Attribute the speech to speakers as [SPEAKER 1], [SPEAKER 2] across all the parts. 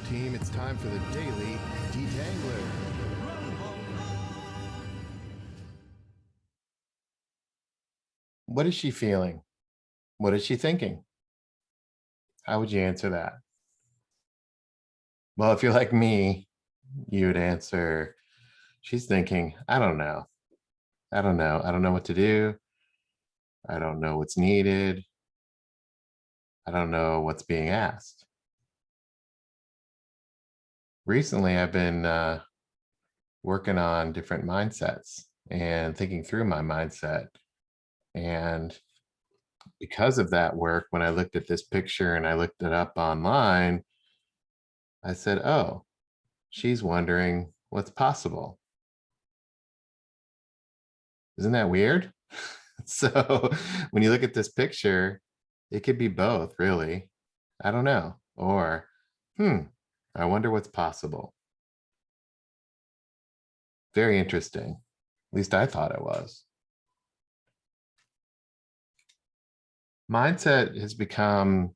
[SPEAKER 1] team, it's time for the Daily Detangler.
[SPEAKER 2] What is she feeling? What is she thinking? How would you answer that? Well, if you're like me, you would answer, she's thinking, I don't know. I don't know. I don't know what to do. I don't know what's needed. I don't know what's being asked. Recently, I've been working on different mindsets and thinking through my mindset. And because of that work, when I looked at this picture and I looked it up online, I said, oh, she's wondering what's possible. Isn't that weird? So when you look at this picture, it could be both, really. I don't know. Or, I wonder what's possible. Very interesting. At least I thought it was. Mindset has become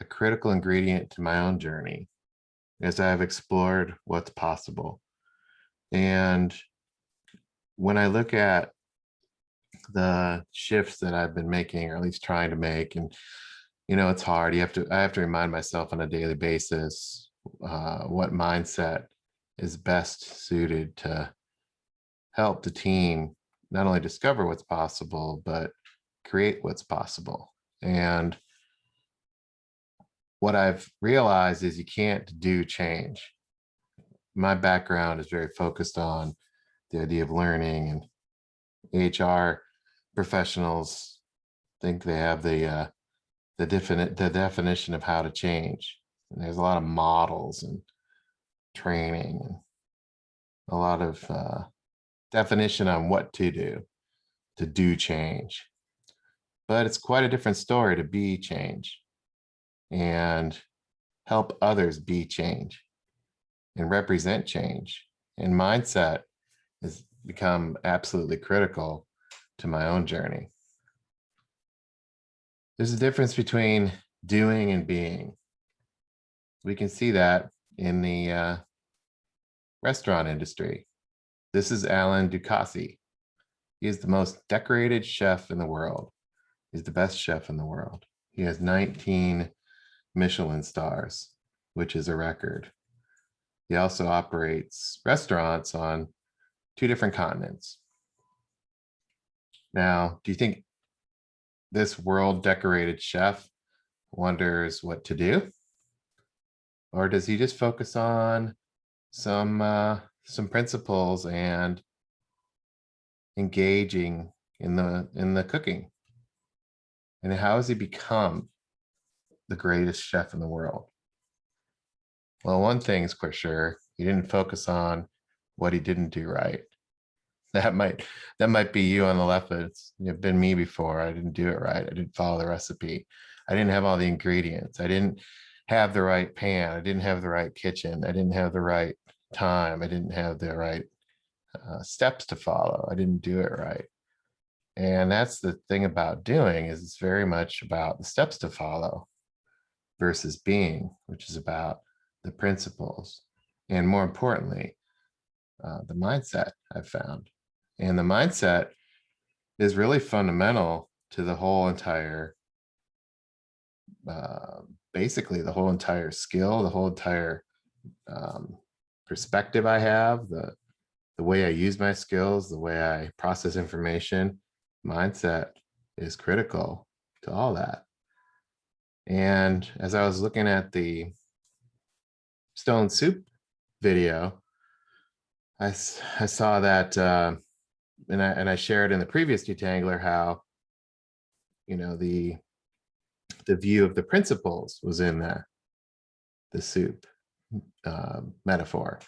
[SPEAKER 2] a critical ingredient to my own journey as I've explored what's possible. And when I look at the shifts that I've been making, or at least trying to make, and it's hard. I have to remind myself on a daily basis what mindset is best suited to help the team not only discover what's possible, but create what's possible. And what I've realized is you can't do change. My background is very focused on the idea of learning, and HR professionals think they have the definition of how to change. And there's a lot of models and training and a lot of definition on what to do change. But it's quite a different story to be change and help others be change and represent change. And mindset has become absolutely critical to my own journey. There's a difference between doing and being. We can see that in the restaurant industry. This is Alan Ducasse. He is the most decorated chef in the world. He's the best chef in the world. He has 19 Michelin stars, which is a record. He also operates restaurants on 2 different continents. Now, do you think this world decorated chef wonders what to do? Or does he just focus on some principles and engaging in the cooking? And how has he become the greatest chef in the world? Well, one thing is for sure, he didn't focus on what he didn't do right. That might be you on the left, but it's been me before. I didn't do it right. I didn't follow the recipe. I didn't have all the ingredients. I didn't have the right pan. I didn't have the right kitchen. I didn't have the right time. I didn't have the right steps to follow. I didn't do it right. And that's the thing about doing, is it's very much about the steps to follow versus being, which is about the principles. And more importantly, the mindset I've found. And the mindset is really fundamental to the whole entire, basically the whole entire skill, the whole entire perspective I have, the way I use my skills, the way I process information. Mindset is critical to all that. And as I was looking at the Stone Soup video, I saw that, and I shared in the previous detangler how, the view of the principles was in the soup metaphor.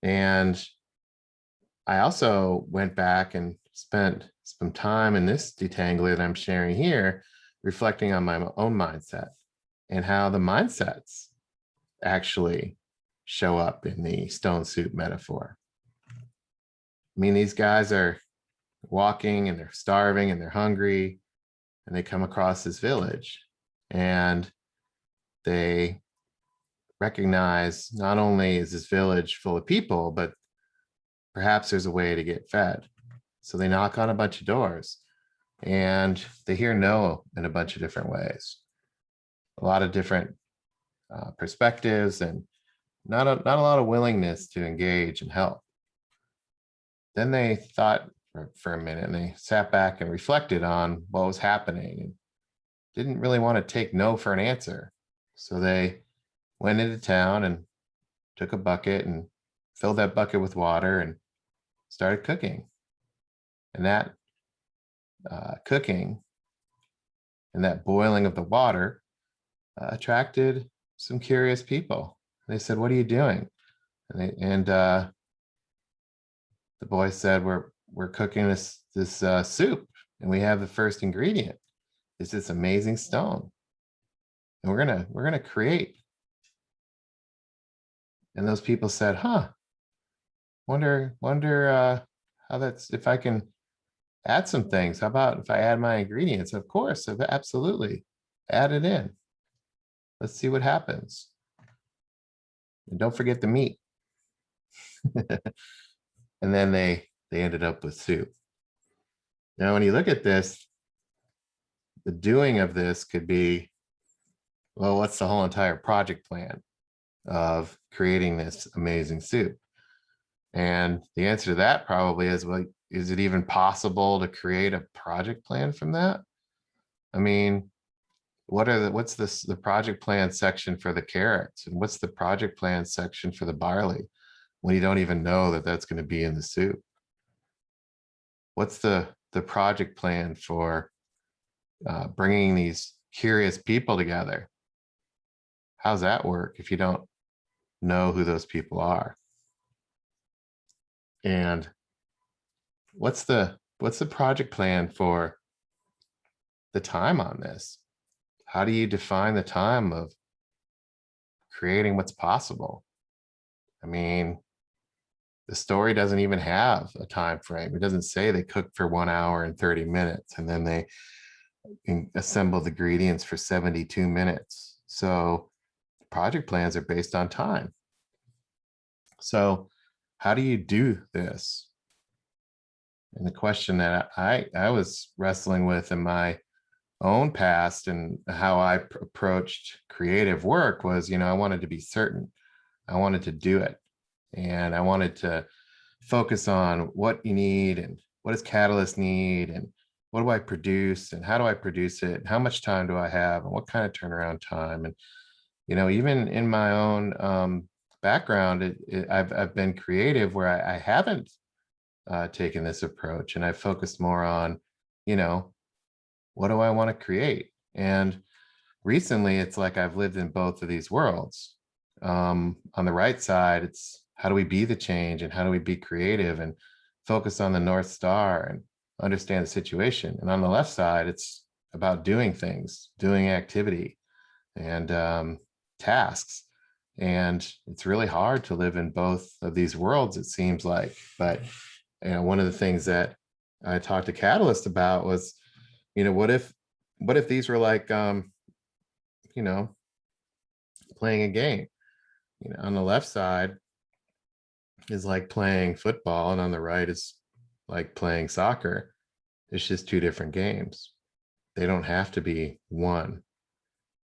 [SPEAKER 2] And I also went back and spent some time in this detangler that I'm sharing here, reflecting on my own mindset and how the mindsets actually show up in the stone soup metaphor. I mean, these guys are walking and they're starving and they're hungry, and they come across this village and they recognize not only is this village full of people, but perhaps there's a way to get fed. So they knock on a bunch of doors and they hear no in a bunch of different ways, a lot of different perspectives, and not a lot of willingness to engage and help. Then they thought for a minute and they sat back and reflected on what was happening and didn't really want to take no for an answer. So they went into town and took a bucket and filled that bucket with water and started cooking. And that cooking and that boiling of the water attracted some curious people. They said, "What are you doing?" And the boy said, "We're cooking this soup, and we have the first ingredient. It's this amazing stone, and we're gonna create." And those people said, "Huh? Wonder how that's, if I can add some things. How about if I add my ingredients?" Of course, absolutely, add it in. Let's see what happens. And don't forget the meat. And then they ended up with soup. Now, when you look at this, the doing of this could be, well, what's the whole entire project plan of creating this amazing soup? And the answer to that probably is, well, is it even possible to create a project plan from that? I mean, what's the project plan section for the carrots, and what's the project plan section for the barley when you don't even know that that's going to be in the soup? What's the project plan for bringing these curious people together? How's that work if you don't know who those people are? And what's the project plan for the time on this? How do you define the time of creating what's possible? I mean, the story doesn't even have a time frame. It doesn't say they cooked for 1 hour and 30 minutes and then they assemble the ingredients for 72 minutes. So project plans are based on time. So how do you do this? And the question that I was wrestling with in my own past and how I approached creative work was, I wanted to be certain. I wanted to do it. And I wanted to focus on what you need and what does Catalyst need and what do I produce and how do I produce it? And how much time do I have and what kind of turnaround time? And, even in my own background, I've been creative where I haven't taken this approach, and I focused more on, what do I want to create? And recently, it's like I've lived in both of these worlds. On the right side, it's how do we be the change and how do we be creative and focus on the North Star and understand the situation. And on the left side, it's about doing things, doing activity and tasks. And it's really hard to live in both of these worlds, it seems like. But one of the things that I talked to Catalyst about was, what if these were like, playing a game? On the left side is like playing football, and on the right is like playing soccer. It's just two different games. They don't have to be one.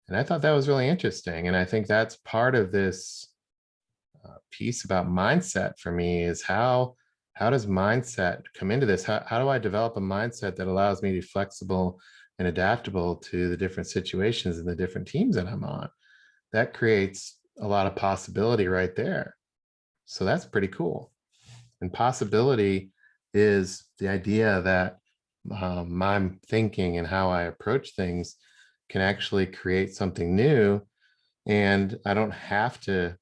[SPEAKER 2] And I thought that was really interesting. And I think that's part of this piece about mindset for me is how does mindset come into this? How do I develop a mindset that allows me to be flexible and adaptable to the different situations and the different teams that I'm on? That creates a lot of possibility right there. So that's pretty cool. And possibility is the idea that my thinking and how I approach things can actually create something new. And I don't have to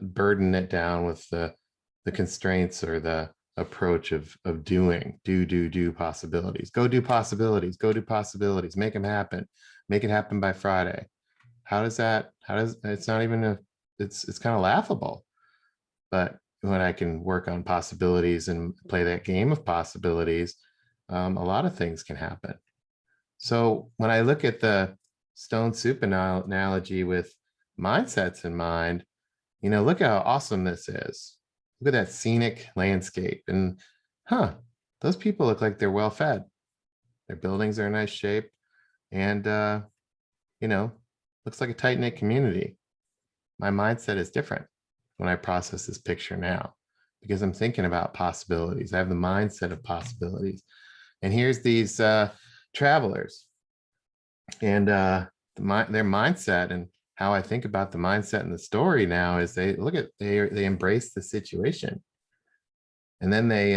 [SPEAKER 2] burden it down with the constraints or the approach of doing, do possibilities, go do possibilities, make them happen, make it happen by Friday. It's not even it's kind of laughable. But when I can work on possibilities and play that game of possibilities, a lot of things can happen. So when I look at the stone soup analogy with mindsets in mind, look how awesome this is. Look at that scenic landscape. And those people look like they're well fed. Their buildings are in nice shape. And looks like a tight-knit community. My mindset is different when I process this picture now because I'm thinking about possibilities. I have the mindset of possibilities. And here's these travelers and their mindset, and how I think about the mindset in the story now is they embrace the situation. And then they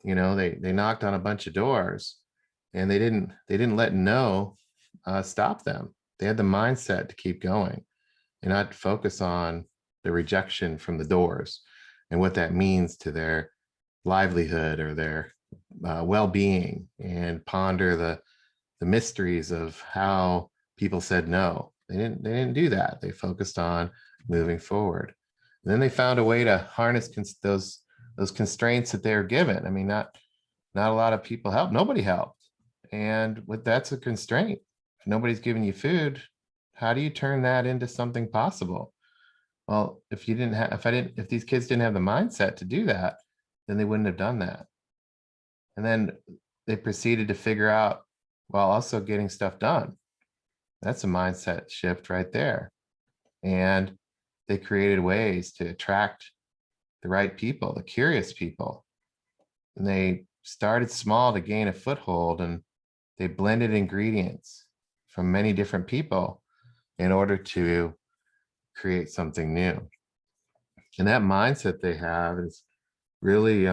[SPEAKER 2] knocked on a bunch of doors, and they didn't let no stop them. They had the mindset to keep going and not focus on the rejection from the doors and what that means to their livelihood or their well-being, and ponder the mysteries of how people said no. They didn't do that. They focused on moving forward. And then they found a way to harness those constraints that they were given. I mean, not a lot of people helped. Nobody helped. And that's a constraint. If nobody's giving you food, how do you turn that into something possible? Well, if these kids didn't have the mindset to do that, then they wouldn't have done that. And then they proceeded to figure out, while also getting stuff done. That's a mindset shift right there. And they created ways to attract the right people, the curious people. And they started small to gain a foothold, and they blended ingredients from many different people in order to create something new. And that mindset they have is really,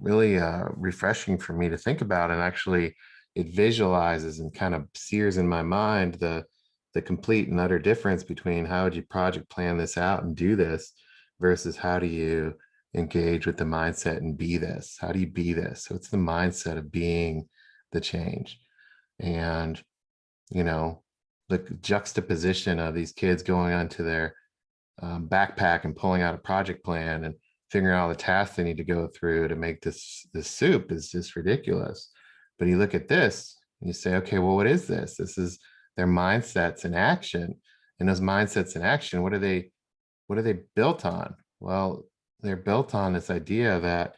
[SPEAKER 2] refreshing for me to think about. And actually, it visualizes and kind of sears in my mind the complete and utter difference between how would you project plan this out and do this versus how do you engage with the mindset and be this? How do you be this? So it's the mindset of being the change. And, the juxtaposition of these kids going onto their backpack and pulling out a project plan and figuring out all the tasks they need to go through to make this soup is just ridiculous. But you look at this and you say, okay, well, what is this? This is their mindsets in action. And those mindsets in action, what are they built on? Well, they're built on this idea that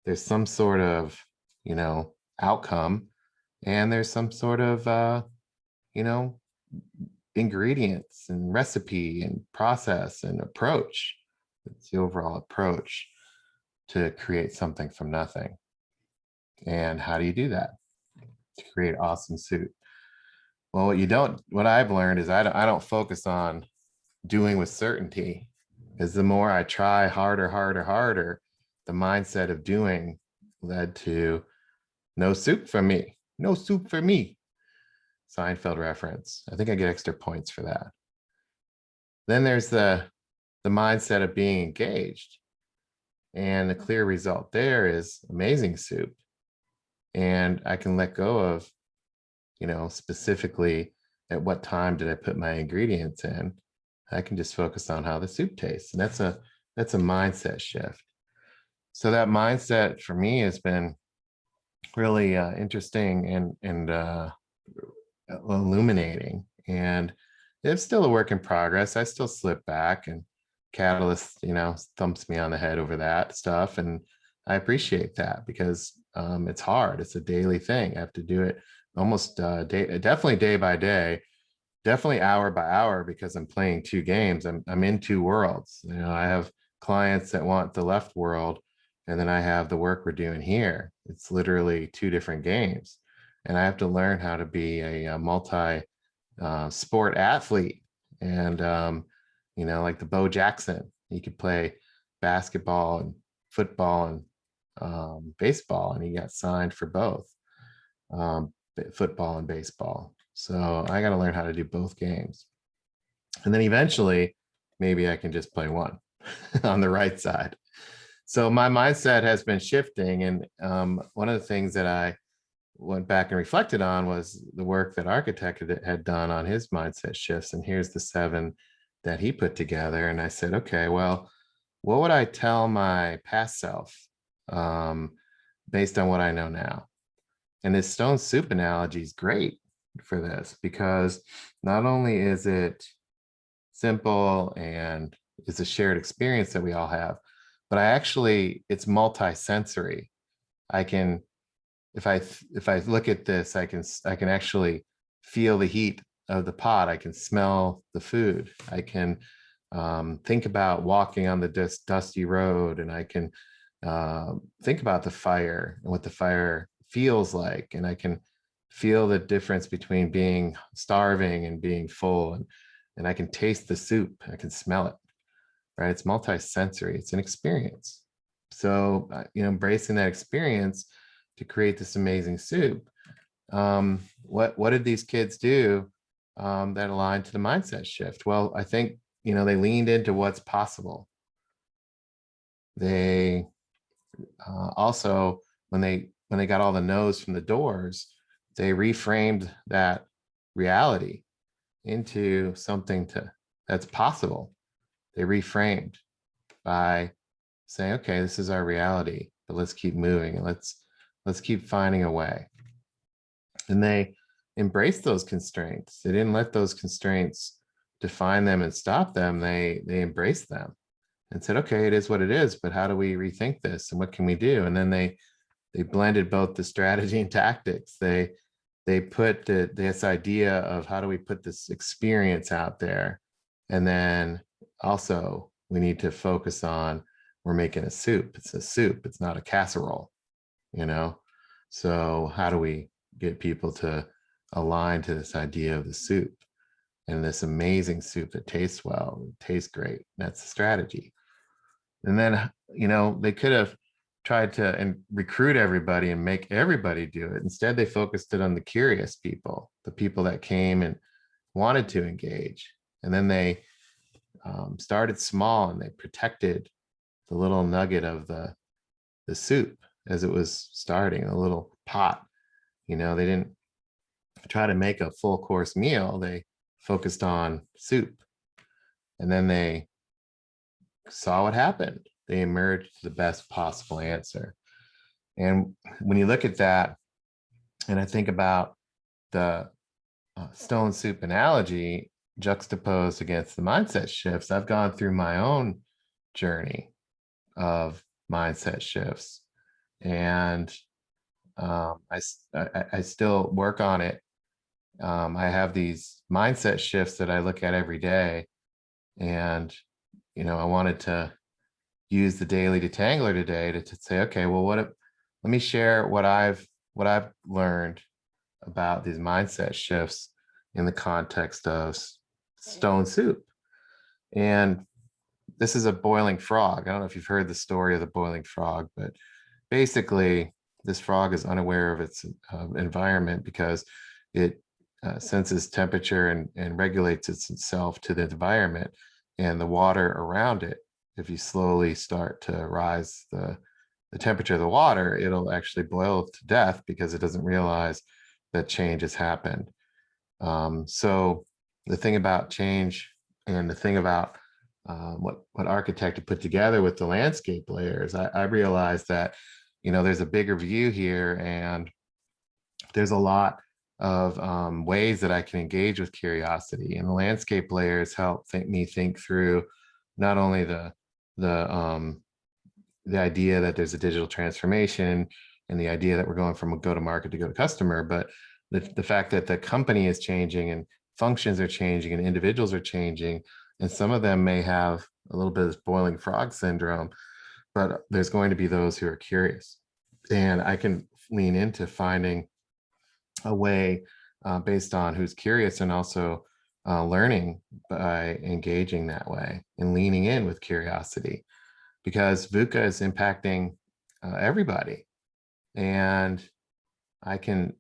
[SPEAKER 2] there's some sort of, outcome, and there's some sort of, ingredients and recipe and process and approach. It's the overall approach to create something from nothing. And how do you do that? To create awesome soup. Well, what I've learned is I don't focus on doing with certainty, because the more I try harder, the mindset of doing led to no soup for me. No soup for me. Seinfeld reference. I think I get extra points for that. Then there's the mindset of being engaged. And the clear result there is amazing soup. And I can let go of, specifically at what time did I put my ingredients in. I can just focus on how the soup tastes. And that's a mindset shift. So that mindset for me has been really interesting and illuminating. And it's still a work in progress. I still slip back, and Catalyst, thumps me on the head over that stuff. And I appreciate that, because it's hard. It's a daily thing. I have to do it almost definitely day by day, definitely hour by hour, because I'm playing two games. I'm in two worlds. I have clients that want the left world, and then I have the work we're doing here. It's literally two different games. And I have to learn how to be a multi sport athlete. And, like the Bo Jackson, he could play basketball and football and baseball, and he got signed for both football and baseball. So I got to learn how to do both games. And then eventually, maybe I can just play one on the right side. So my mindset has been shifting. And one of the things that I went back and reflected on was the work that Architect had done on his mindset shifts. And here's the 7 that he put together. And I said, okay, well, what would I tell my past self based on what I know now? And this stone soup analogy is great for this, because not only is it simple and it's a shared experience that we all have. But it's multi-sensory. I can, if I look at this, I can actually feel the heat of the pot. I can smell the food. I can think about walking on the dusty road, and I can think about the fire and what the fire feels like, and I can feel the difference between being starving and being full, and I can taste the soup. I can smell it. Right? It's multi-sensory. It's an experience. So embracing that experience to create this amazing soup. What did these kids do that aligned to the mindset shift? Well, I think they leaned into what's possible. They also, when they got all the no's from the doors, they reframed that reality into something that's possible. They reframed by saying, okay, this is our reality, but let's keep moving, and let's keep finding a way. And they embraced those constraints. They didn't let those constraints define them and stop them. They embraced them and said, okay, it is what it is, but how do we rethink this, and what can we do? And then they blended both the strategy and tactics. They put this idea of how do we put this experience out there, and then also we need to focus on, we're making a soup. It's a soup. It's not a casserole, So how do we get people to align to this idea of the soup and this amazing soup that tastes well, tastes great? That's the strategy. And then, they could have tried to recruit everybody and make everybody do it. Instead, they focused it on the curious people, the people that came and wanted to engage. And then they started small, and they protected the little nugget of the soup as it was starting, a little pot. They didn't try to make a full course meal. They focused on soup. And then they saw what happened. They emerged the best possible answer. And when you look at that, and I think about the stone soup analogy juxtaposed against the mindset shifts, I've gone through my own journey of mindset shifts, and I still work on it. I have these mindset shifts that I look at every day, and I wanted to use the Daily Detangler today to say, okay, well, let me share what I've learned about these mindset shifts in the context of stone soup. And this is a boiling frog. I don't know if you've heard the story of the boiling frog, but basically this frog is unaware of its environment because it senses temperature and regulates itself to the environment and the water around it. If you slowly start to rise the temperature of the water, it'll actually boil to death because it doesn't realize that change has happened. So the thing about change, and the thing about what architect had put together with the landscape layers, I realized that there's a bigger view here, and there's a lot of ways that I can engage with curiosity, and the landscape layers help me think through not only the idea that there's a digital transformation and the idea that we're going from a go-to-market to go-to-customer, but the fact that the company is changing and functions are changing and individuals are changing, and some of them may have a little bit of this boiling frog syndrome, but there's going to be those who are curious. And I can lean into finding a way based on who's curious, and also learning by engaging that way and leaning in with curiosity, because VUCA is impacting everybody. And I can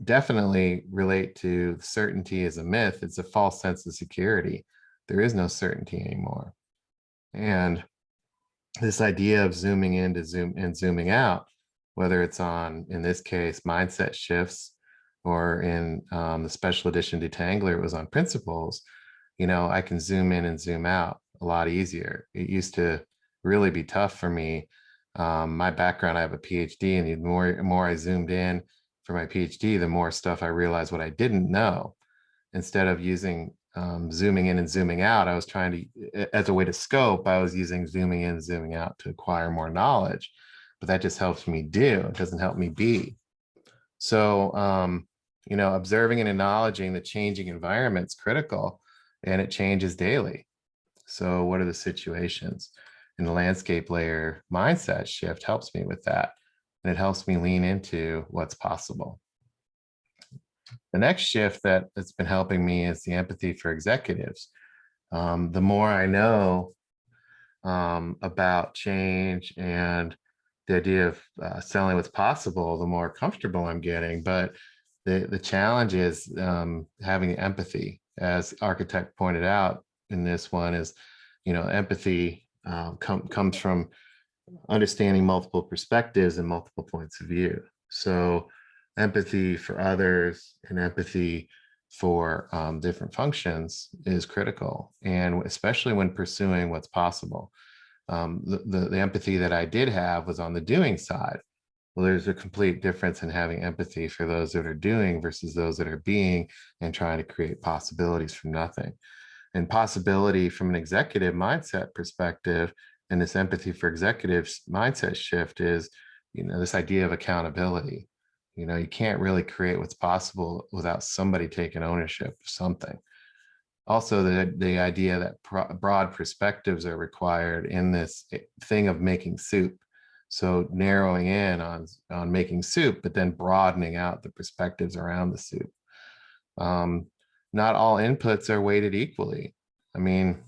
[SPEAKER 2] definitely relate to certainty as a myth. It's a false sense of security. There is no certainty anymore. And this idea of zooming in to zooming out, whether it's on, in this case, mindset shifts, or in the special edition Detangler, it was on principles, I can zoom in and zoom out a lot easier. It used to really be tough for me. My background, I have a PhD, and the more I zoomed in for my PhD, the more stuff I realized what I didn't know. Instead of using zooming in and zooming out, I was trying to, as a way to scope, I was using zooming in, zooming out to acquire more knowledge, but that just helps me do, it doesn't help me be. So, observing and acknowledging the changing environment is critical, and it changes daily. So what are the situations? And the landscape layer mindset shift helps me with that. And it helps me lean into what's possible. The next shift that's been helping me is the empathy for executives. The more I know about change and the idea of selling what's possible, the more comfortable I'm getting. But the challenge is having empathy, as Architect pointed out in this one, is empathy comes from understanding multiple perspectives and multiple points of view. So empathy for others and empathy for different functions is critical, and especially when pursuing what's possible. The empathy that I did have was on the doing side. Well, there's a complete difference in having empathy for those that are doing versus those that are being and trying to create possibilities from nothing. And possibility from an executive mindset perspective, and this empathy for executives mindset shift is, this idea of accountability. You can't really create what's possible without somebody taking ownership of something. Also, the idea that broad perspectives are required in this thing of making soup. So narrowing in on making soup, but then broadening out the perspectives around the soup. Not all inputs are weighted equally. I mean,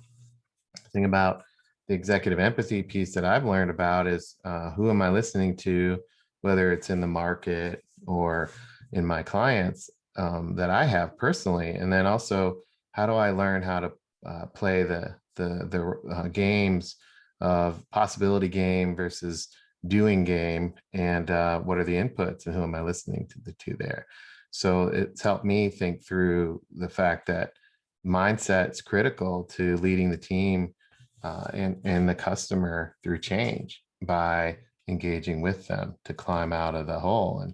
[SPEAKER 2] the thing about the executive empathy piece that I've learned about is who am I listening to, whether it's in the market or in my clients that I have personally, and then also how do I learn how to play the games of possibility game versus doing game, and what are the inputs and who am I listening to there. So it's helped me think through the fact that mindset is critical to leading the team and the customer through change by engaging with them to climb out of the hole.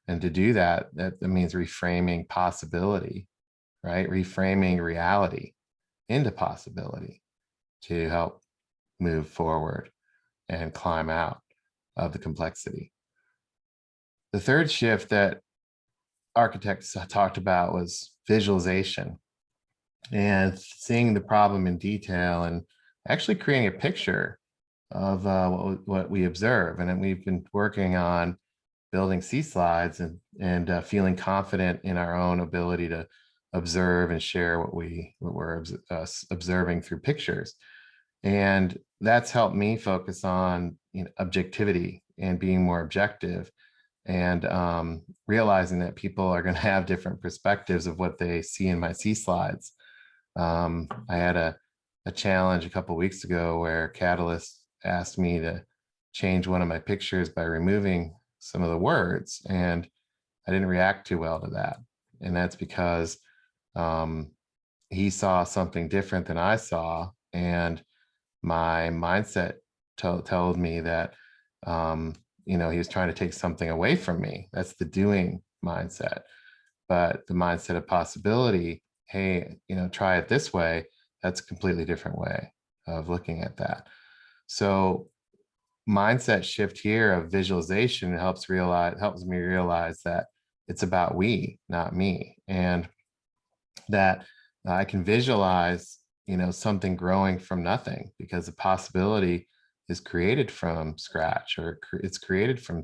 [SPEAKER 2] And to do that means reframing possibility, right? Reframing reality into possibility to help move forward and climb out of the complexity. The third shift that architects talked about was visualization and seeing the problem in detail and actually creating a picture of what we observe. And then we've been working on building C-slides and feeling confident in our own ability to observe and share what we're observing through pictures. And that's helped me focus on objectivity and being more objective, and realizing that people are going to have different perspectives of what they see in my C-slides. I had a challenge a couple of weeks ago where Catalyst asked me to change one of my pictures by removing some of the words, and I didn't react too well to that. And that's because he saw something different than I saw, and my mindset told me that he was trying to take something away from me. That's the doing mindset. But the mindset of possibility, hey, try it this way, that's a completely different way of looking at that. So mindset shift here of visualization helps me realize that it's about we, not me, and that I can visualize something growing from nothing, because the possibility is created from scratch, or it's created from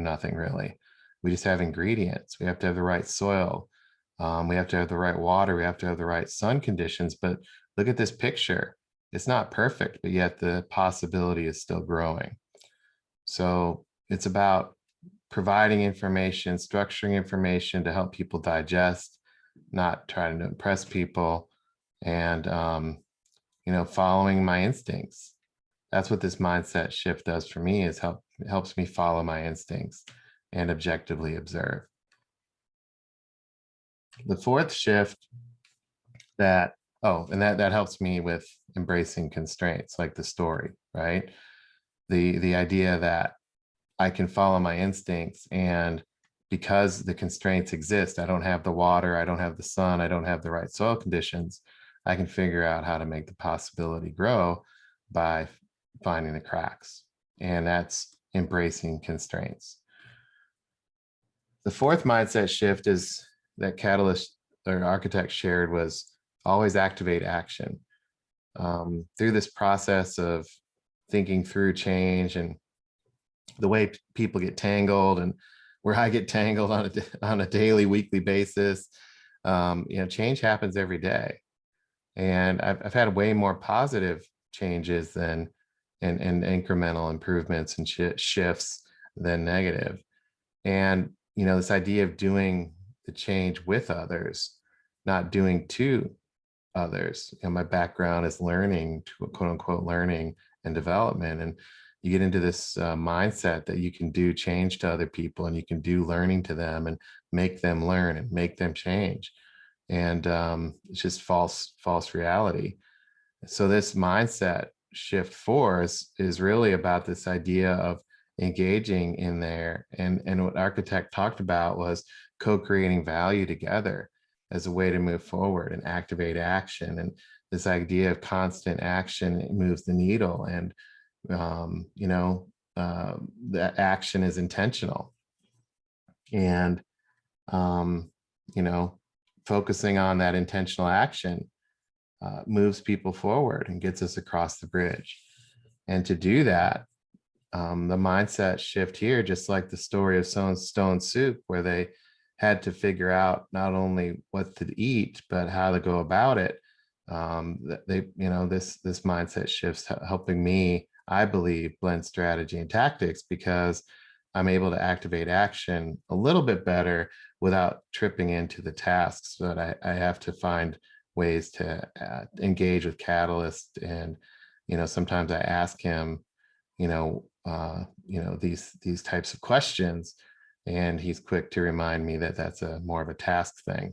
[SPEAKER 2] nothing really. We just have ingredients. We have to have the right soil, we have to have the right water, we have to have the right sun conditions. But look at this picture, it's not perfect, but yet the possibility is still growing. So it's about providing information, structuring information to help people digest, not trying to impress people, and following my instincts. That's what this mindset shift does for me, is helps me follow my instincts and objectively observe. The fourth shift that helps me with embracing constraints, like the story, right? The idea that I can follow my instincts, and because the constraints exist, I don't have the water, I don't have the sun, I don't have the right soil conditions, I can figure out how to make the possibility grow by finding the cracks. And that's embracing constraints. The fourth mindset shift is that Catalyst or Architect shared was always activate action. Through this process of thinking through change and the way people get tangled and where I get tangled on a daily, weekly basis, change happens every day. And I've had way more positive changes than and incremental improvements and shifts than negative. And this idea of doing the change with others, not doing to others. My background is learning, quote unquote, learning and development. And you get into this mindset that you can do change to other people and you can do learning to them and make them learn and make them change. And it's just false reality. So this mindset shift for us is really about this idea of engaging in there. And what Architect talked about was co-creating value together as a way to move forward and activate action. And this idea of constant action moves the needle. And, that action is intentional. And, focusing on that intentional action moves people forward and gets us across the bridge. And to do that, the mindset shift here, just like the story of Stone Soup, where they had to figure out not only what to eat, but how to go about it. This mindset shift's helping me, I believe, blend strategy and tactics, because I'm able to activate action a little bit better without tripping into the tasks. But I have to find ways to engage with Catalyst. And, sometimes I ask him, these types of questions, and he's quick to remind me that that's more of a task thing.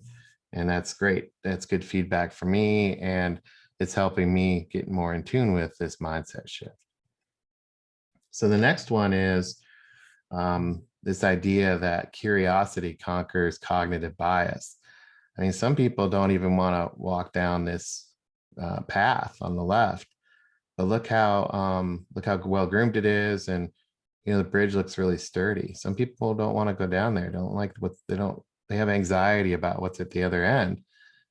[SPEAKER 2] And that's great. That's good feedback for me. And it's helping me get more in tune with this mindset shift. So the next one is this idea that curiosity conquers cognitive bias. I mean, some people don't even want to walk down this path on the left, but look how well groomed it is, and the bridge looks really sturdy. Some people don't want to go down there. Don't like what they have anxiety about what's at the other end.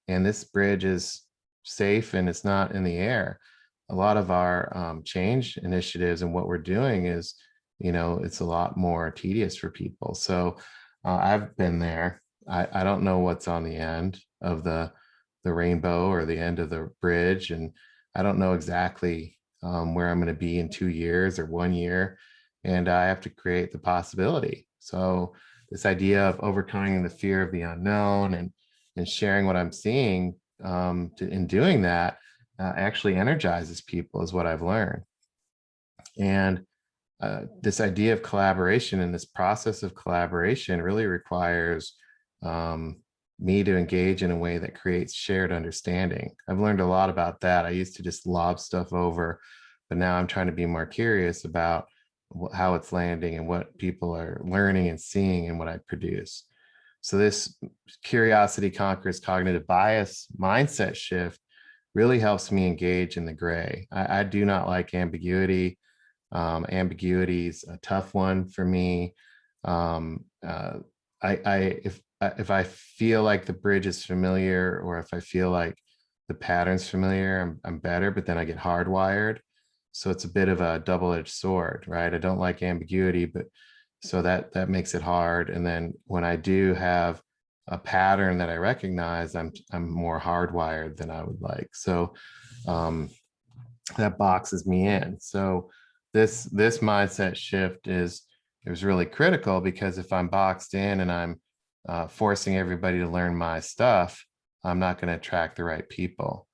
[SPEAKER 2] And this bridge is safe and it's not in the air. A lot of our change initiatives and what we're doing is, it's a lot more tedious for people. So I've been there. I don't know what's on the end of the rainbow or the end of the bridge. And I don't know exactly where I'm going to be in 2 years or 1 year. And I have to create the possibility. So this idea of overcoming the fear of the unknown and sharing what I'm seeing in doing that actually energizes people, is what I've learned. And this idea of collaboration and this process of collaboration really requires me to engage in a way that creates shared understanding. I've learned a lot about that. I used to just lob stuff over, but now I'm trying to be more curious about how it's landing and what people are learning and seeing in what I produce. So this curiosity conquers cognitive bias mindset shift really helps me engage in the gray. I do not like ambiguity. Ambiguity is a tough one for me. If I feel like the bridge is familiar, or if I feel like the pattern's familiar, I'm better, but then I get hardwired. So it's a bit of a double-edged sword, right? I don't like ambiguity, but so that makes it hard. And then when I do have a pattern that I recognize, I'm more hardwired than I would like. So that boxes me in. So this mindset shift is really critical, because if I'm boxed in and I'm forcing everybody to learn my stuff, I'm not going to attract the right people.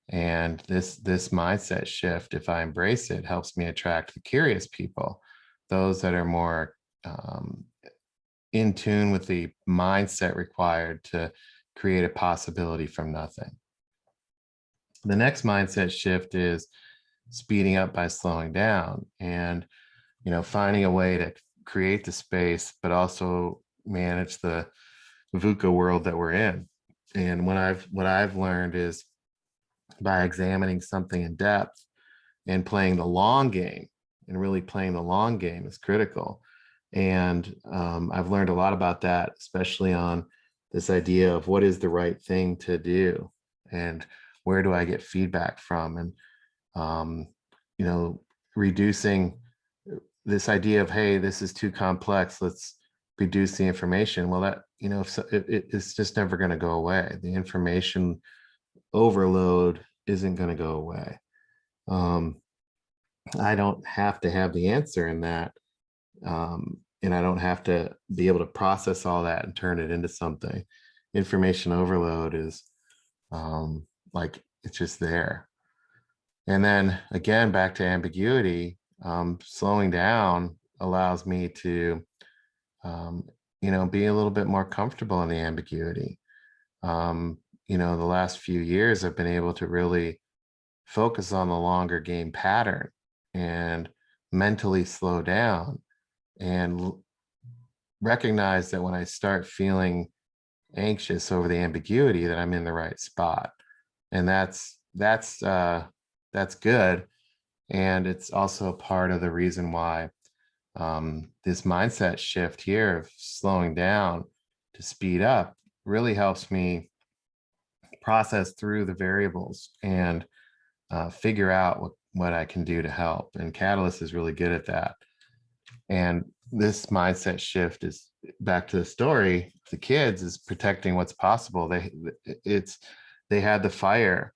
[SPEAKER 2] And this mindset shift, if I embrace it, helps me attract the curious people, those that are more in tune with the mindset required to create a possibility from nothing. The next mindset shift is speeding up by slowing down, and finding a way to create the space, but also manage the VUCA world that we're in. And what I've learned is by examining something in depth and playing the long game, and really playing the long game is critical. And I've learned a lot about that, especially on this idea of what is the right thing to do and where do I get feedback from. And, um, you know, reducing this idea of, hey, this is too complex, let's reduce the information. Well, that, if so, it's just never going to go away. The information overload isn't going to go away. I don't have to have the answer in that. And I don't have to be able to process all that and turn it into something. Information overload is like it's just there. And then again, back to ambiguity, slowing down allows me to, be a little bit more comfortable in the ambiguity. The last few years, I've been able to really focus on the longer game pattern and mentally slow down and recognize that when I start feeling anxious over the ambiguity, that I'm in the right spot. And that's good. And it's also part of the reason why this mindset shift here of slowing down to speed up really helps me process through the variables and figure out what I can do to help. And Catalyst is really good at that. And this mindset shift is back to the story. The kids is protecting what's possible. They had the fire,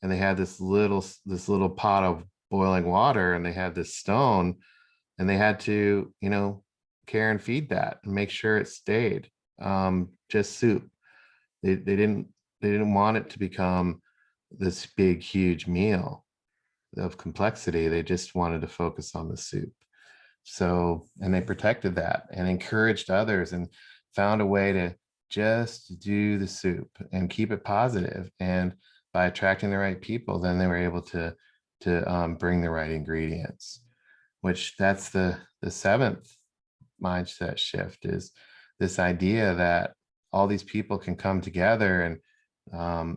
[SPEAKER 2] and they had this little pot of boiling water, and they had this stone, and they had to, care and feed that and make sure it stayed just soup. They didn't want it to become this big, huge meal of complexity. They just wanted to focus on the soup. So, and they protected that and encouraged others and found a way to just do the soup and keep it positive. And by attracting the right people, then they were able to bring the right ingredients, which that's the seventh mindset shift, is this idea that all these people can come together, and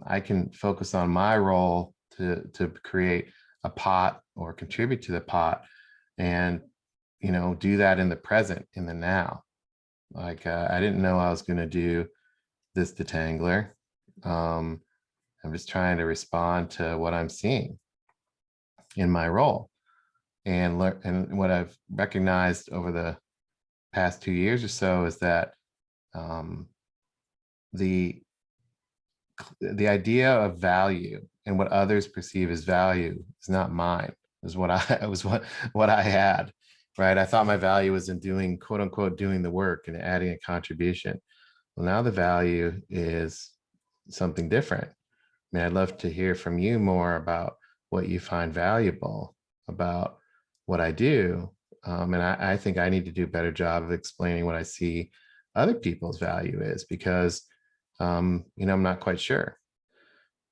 [SPEAKER 2] I can focus on my role to create a pot or contribute to the pot, and do that in the present, in the now. Like I didn't know I was going to do this detangler. I'm just trying to respond to what I'm seeing in my role, and what I've recognized over the past 2 years or so is that the idea of value and what others perceive as value is not mine. Is what I was what I had, right? I thought my value was in doing, quote unquote, doing the work and adding a contribution. Well, now the value is something different. I mean, I'd love to hear from you more about what you find valuable about what I do. And I think I need to do a better job of explaining what I see other people's value is, because, I'm not quite sure.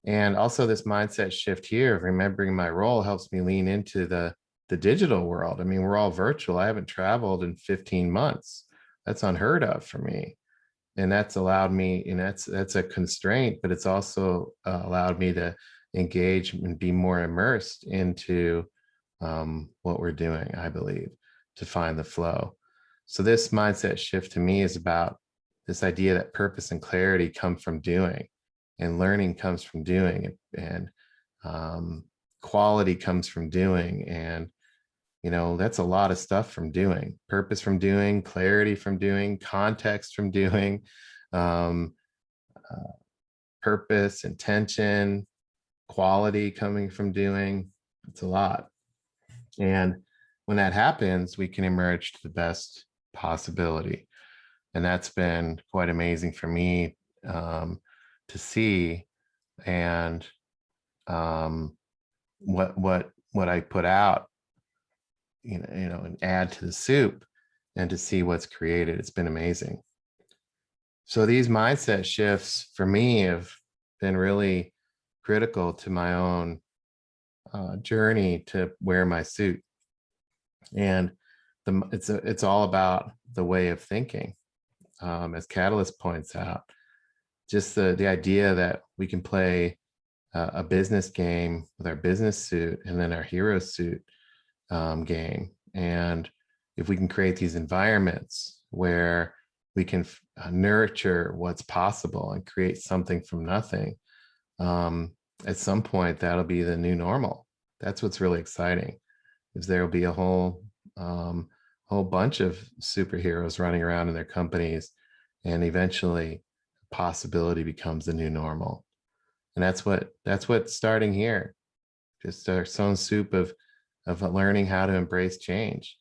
[SPEAKER 2] And also this mindset shift here of remembering my role helps me lean into the digital world. I mean, we're all virtual. I haven't traveled in 15 months. That's unheard of for me. And that's allowed me, that's a constraint, but it's also allowed me to engage and be more immersed into what we're doing, I believe, to find the flow. So this mindset shift to me is about this idea that purpose and clarity come from doing, and learning comes from doing, and quality comes from doing. And that's a lot of stuff from doing. Purpose from doing, clarity from doing, context from doing, purpose, intention, quality coming from doing. It's a lot. And when that happens, we can emerge to the best possibility. And that's been quite amazing for me to see. And what I put out, and add to the soup, and to see what's created. It's been amazing. So these mindset shifts for me have been really critical to my own journey to wear my suit. And it's all about the way of thinking, as Catalyst points out. Just the idea that we can play a business game with our business suit and then our hero suit game. And if we can create these environments where we can nurture what's possible and create something from nothing, at some point that'll be the new normal. That's what's really exciting, is there will be a whole bunch of superheroes running around in their companies, and eventually possibility becomes the new normal. And that's what's starting here. Just our own soup of learning how to embrace change.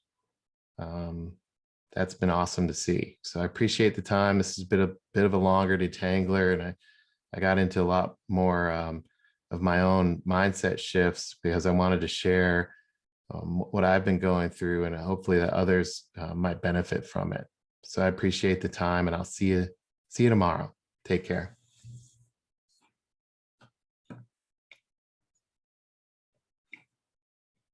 [SPEAKER 2] That's been awesome to see. So I appreciate the time. This has been a bit of a longer detangler, and I got into a lot more of my own mindset shifts because I wanted to share what I've been going through, and hopefully that others might benefit from it. So I appreciate the time, and I'll see you tomorrow. Take care.